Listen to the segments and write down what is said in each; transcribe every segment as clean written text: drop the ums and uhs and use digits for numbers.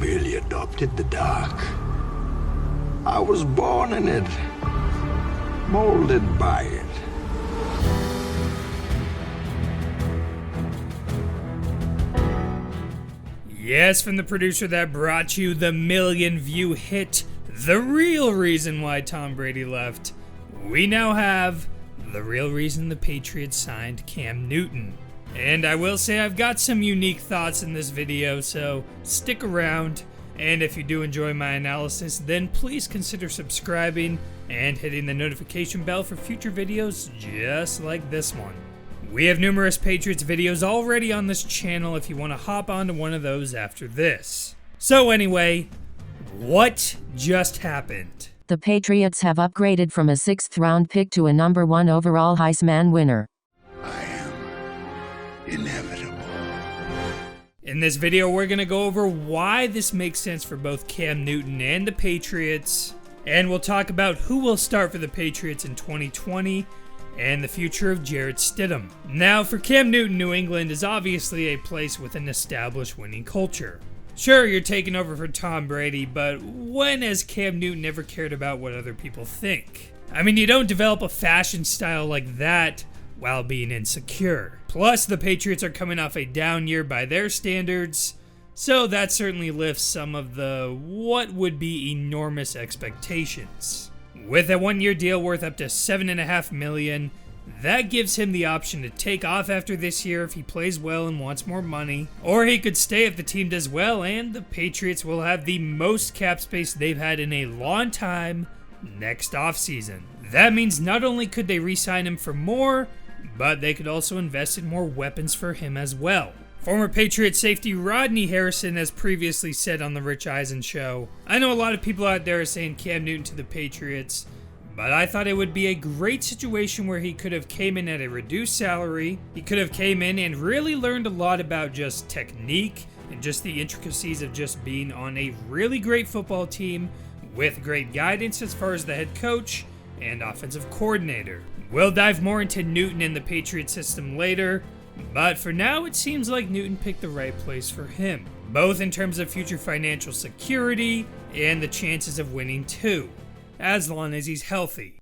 merely adopted the dark. I was born in it, molded by it. Yes, from the producer that brought you the million-view hit, The Real Reason Why Tom Brady Left, we now have the real reason the Patriots signed Cam Newton. And I will say I've got some unique thoughts in this video, so stick around. And if you do enjoy my analysis, then please consider subscribing and hitting the notification bell for future videos just like this one. We have numerous Patriots videos already on this channel if you want to hop onto one of those after this. So anyway, what just happened? The Patriots have upgraded from a 6th-round pick to a number 1 overall Heisman winner. I am inevitable. In this video, we're going to go over why this makes sense for both Cam Newton and the Patriots, and we'll talk about who will start for the Patriots in 2020 and the future of Jarrett Stidham. Now, for Cam Newton, New England is obviously a place with an established winning culture. Sure, you're taking over for Tom Brady, but when has Cam Newton ever cared about what other people think? I mean, you don't develop a fashion style like that while being insecure. Plus, the Patriots are coming off a down year by their standards, so that certainly lifts some of the what would be enormous expectations. With a 1-year deal worth up to $7.5 million, that gives him the option to take off after this year if he plays well and wants more money, or he could stay if the team does well, and the Patriots will have the most cap space they've had in a long time next offseason. That means not only could they re-sign him for more, but they could also invest in more weapons for him as well. Former Patriot safety Rodney Harrison has previously said on The Rich Eisen Show, "I know a lot of people out there are saying Cam Newton to the Patriots, but I thought it would be a great situation where he could have came in at a reduced salary, he could have came in and really learned a lot about just technique and just the intricacies of just being on a really great football team with great guidance as far as the head coach and offensive coordinator." We'll dive more into Newton and the Patriot system later, but for now it seems like Newton picked the right place for him, both in terms of future financial security and the chances of winning too, as long as he's healthy.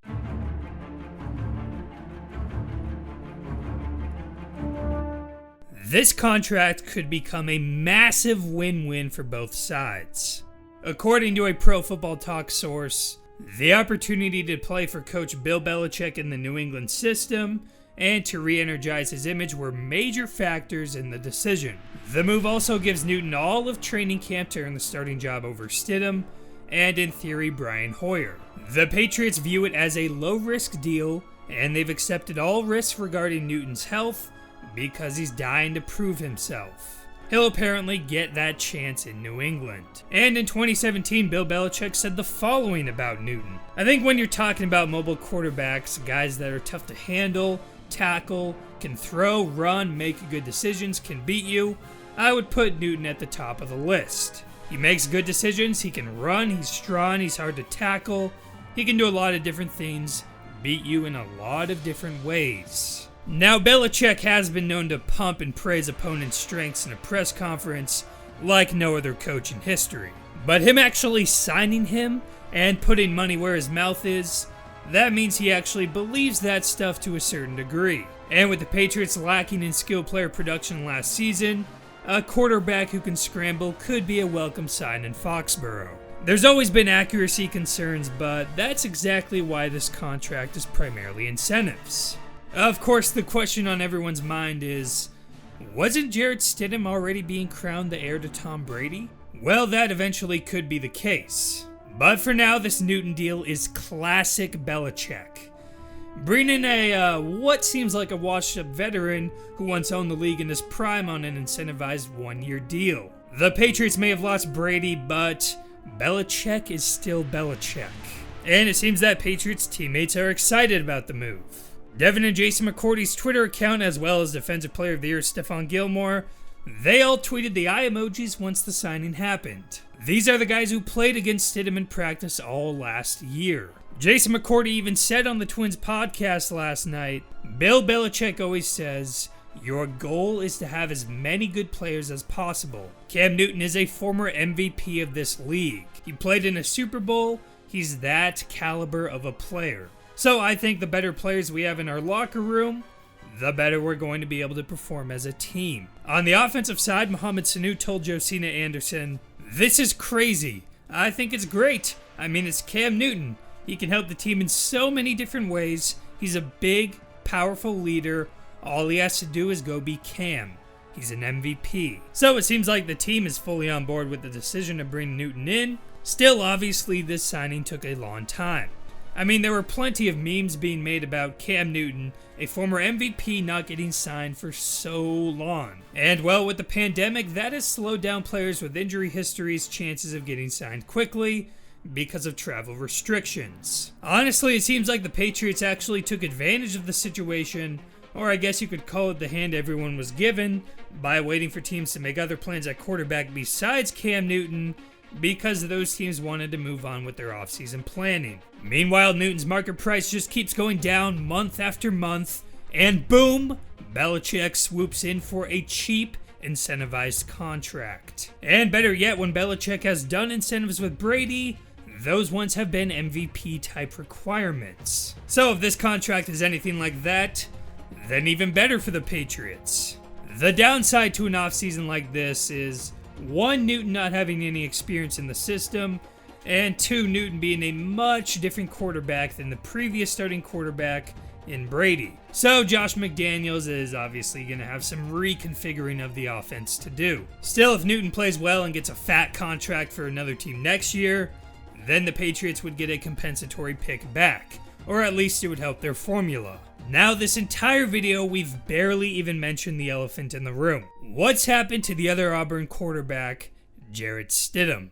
This contract could become a massive win-win for both sides. According to a Pro Football Talk source, the opportunity to play for Coach Bill Belichick in the New England system and to re-energize his image were major factors in the decision. The move also gives Newton all of training camp to earn the starting job over Stidham and, in theory, Brian Hoyer. The Patriots view it as a low-risk deal, and they've accepted all risks regarding Newton's health because he's dying to prove himself. He'll apparently get that chance in New England. And in 2017, Bill Belichick said the following about Newton: "I think when you're talking about mobile quarterbacks, guys that are tough to handle, tackle, can throw, run, make good decisions, can beat you, I would put Newton at the top of the list. He makes good decisions, he can run, he's strong, he's hard to tackle, he can do a lot of different things, beat you in a lot of different ways." Now, Belichick has been known to pump and praise opponents' strengths in a press conference like no other coach in history. But him actually signing him and putting money where his mouth is, that means he actually believes that stuff to a certain degree. And with the Patriots lacking in skill player production last season, a quarterback who can scramble could be a welcome sign in Foxborough. There's always been accuracy concerns, but that's exactly why this contract is primarily incentives. Of course, the question on everyone's mind is, wasn't Jarrett Stidham already being crowned the heir to Tom Brady? Well, that eventually could be the case. But for now, this Newton deal is classic Belichick. Bring in a, what seems like a washed-up veteran who once owned the league in his prime on an incentivized 1-year deal. The Patriots may have lost Brady, but Belichick is still Belichick. And it seems that Patriots teammates are excited about the move. Devin and Jason McCourty's Twitter account, as well as Defensive Player of the Year Stephon Gilmore, they all tweeted the eye emojis once the signing happened. These are the guys who played against Stidham in practice all last year. Jason McCourty even said on the Twins podcast last night, "Bill Belichick always says, Your goal is to have as many good players as possible. Cam Newton is a former MVP of this league. He played in a Super Bowl. He's that caliber of a player. So I think the better players we have in our locker room, the better we're going to be able to perform as a team. On the offensive side, Mohamed Sanu told Josina Anderson, "This is crazy. I think it's great. I mean, it's Cam Newton. He can help the team in so many different ways. He's a big, powerful leader. All he has to do is go be Cam. He's an MVP." So it seems like the team is fully on board with the decision to bring Newton in. Still, obviously, this signing took a long time. I mean, there were plenty of memes being made about Cam Newton, a former MVP, not getting signed for so long. And well, with the pandemic, that has slowed down players with injury histories' chances of getting signed quickly because of travel restrictions. Honestly, it seems like the Patriots actually took advantage of the situation, or I guess you could call it the hand everyone was given, by waiting for teams to make other plans at quarterback besides Cam Newton, because those teams wanted to move on with their offseason planning. Meanwhile, Newton's market price just keeps going down month after month, and boom, Belichick swoops in for a cheap, incentivized contract. And better yet, when Belichick has done incentives with Brady, those ones have been MVP-type requirements. So if this contract is anything like that, then even better for the Patriots. The downside to an offseason like this is, 1, Newton not having any experience in the system, and 2, Newton being a much different quarterback than the previous starting quarterback in Brady. So Josh McDaniels is obviously going to have some reconfiguring of the offense to do. Still, if Newton plays well and gets a fat contract for another team next year, then the Patriots would get a compensatory pick back, or at least it would help their formula. Now, this entire video, we've barely even mentioned the elephant in the room. What's happened to the other Auburn quarterback, Jarrett Stidham?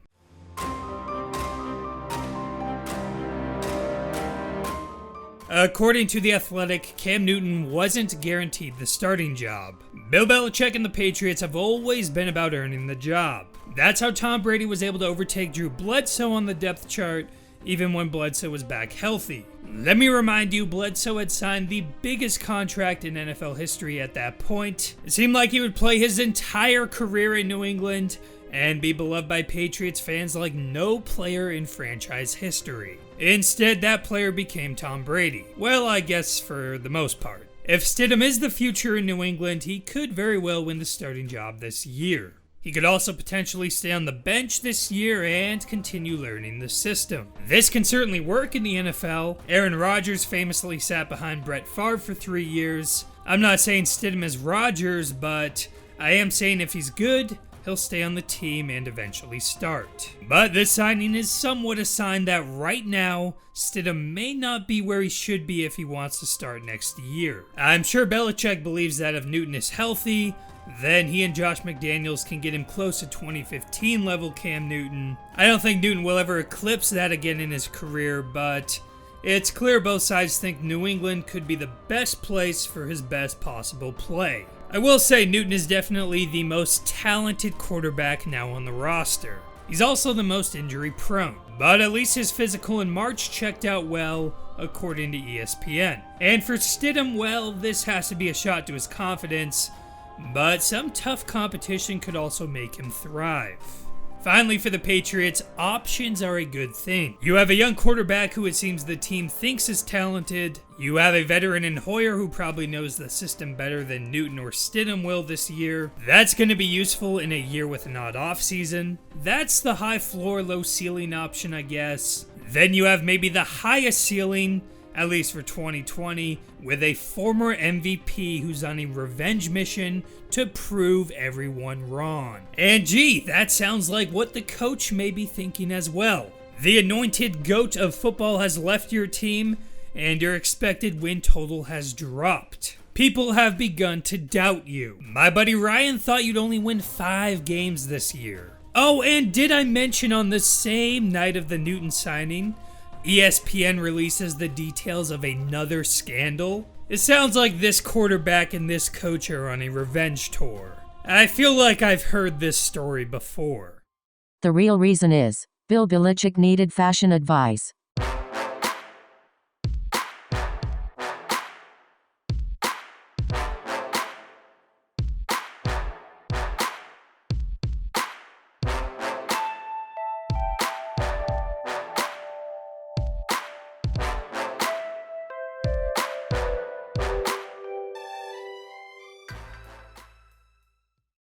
According to The Athletic, Cam Newton wasn't guaranteed the starting job. Bill Belichick and the Patriots have always been about earning the job. That's how Tom Brady was able to overtake Drew Bledsoe on the depth chart, even when Bledsoe was back healthy. Let me remind you, Bledsoe had signed the biggest contract in NFL history at that point. It seemed like he would play his entire career in New England and be beloved by Patriots fans like no player in franchise history. Instead, that player became Tom Brady. Well, I guess for the most part. If Stidham is the future in New England, he could very well win the starting job this year. He could also potentially stay on the bench this year and continue learning the system. This can certainly work in the NFL. Aaron Rodgers famously sat behind Brett Favre for 3 years. I'm not saying Stidham is Rodgers, but I am saying if he's good, he'll stay on the team and eventually start. But this signing is somewhat a sign that right now, Stidham may not be where he should be if he wants to start next year. I'm sure Belichick believes that if Newton is healthy, then he and Josh McDaniels can get him close to 2015 level Cam Newton. I don't think Newton will ever eclipse that again in his career, but it's clear both sides think New England could be the best place for his best possible play. I will say Newton is definitely the most talented quarterback now on the roster. He's also the most injury prone, but at least his physical in March checked out well, according to ESPN. And for Stidham, well, this has to be a shot to his confidence, but some tough competition could also make him thrive. Finally, for the Patriots, options are a good thing. You have a young quarterback who it seems the team thinks is talented. You have a veteran in Hoyer who probably knows the system better than Newton or Stidham will this year. That's going to be useful in a year with an odd offseason. That's the high floor, low ceiling option, I guess. Then you have maybe the highest ceiling, at least for 2020, with a former MVP who's on a revenge mission to prove everyone wrong. And gee, that sounds like what the coach may be thinking as well. The anointed GOAT of football has left your team, and your expected win total has dropped. People have begun to doubt you. My buddy Ryan thought you'd only win 5 games this year. Oh, and did I mention on the same night of the Newton signing, ESPN releases the details of another scandal? It sounds like this quarterback and this coach are on a revenge tour. I feel like I've heard this story before. The real reason is, Bill Belichick needed fashion advice.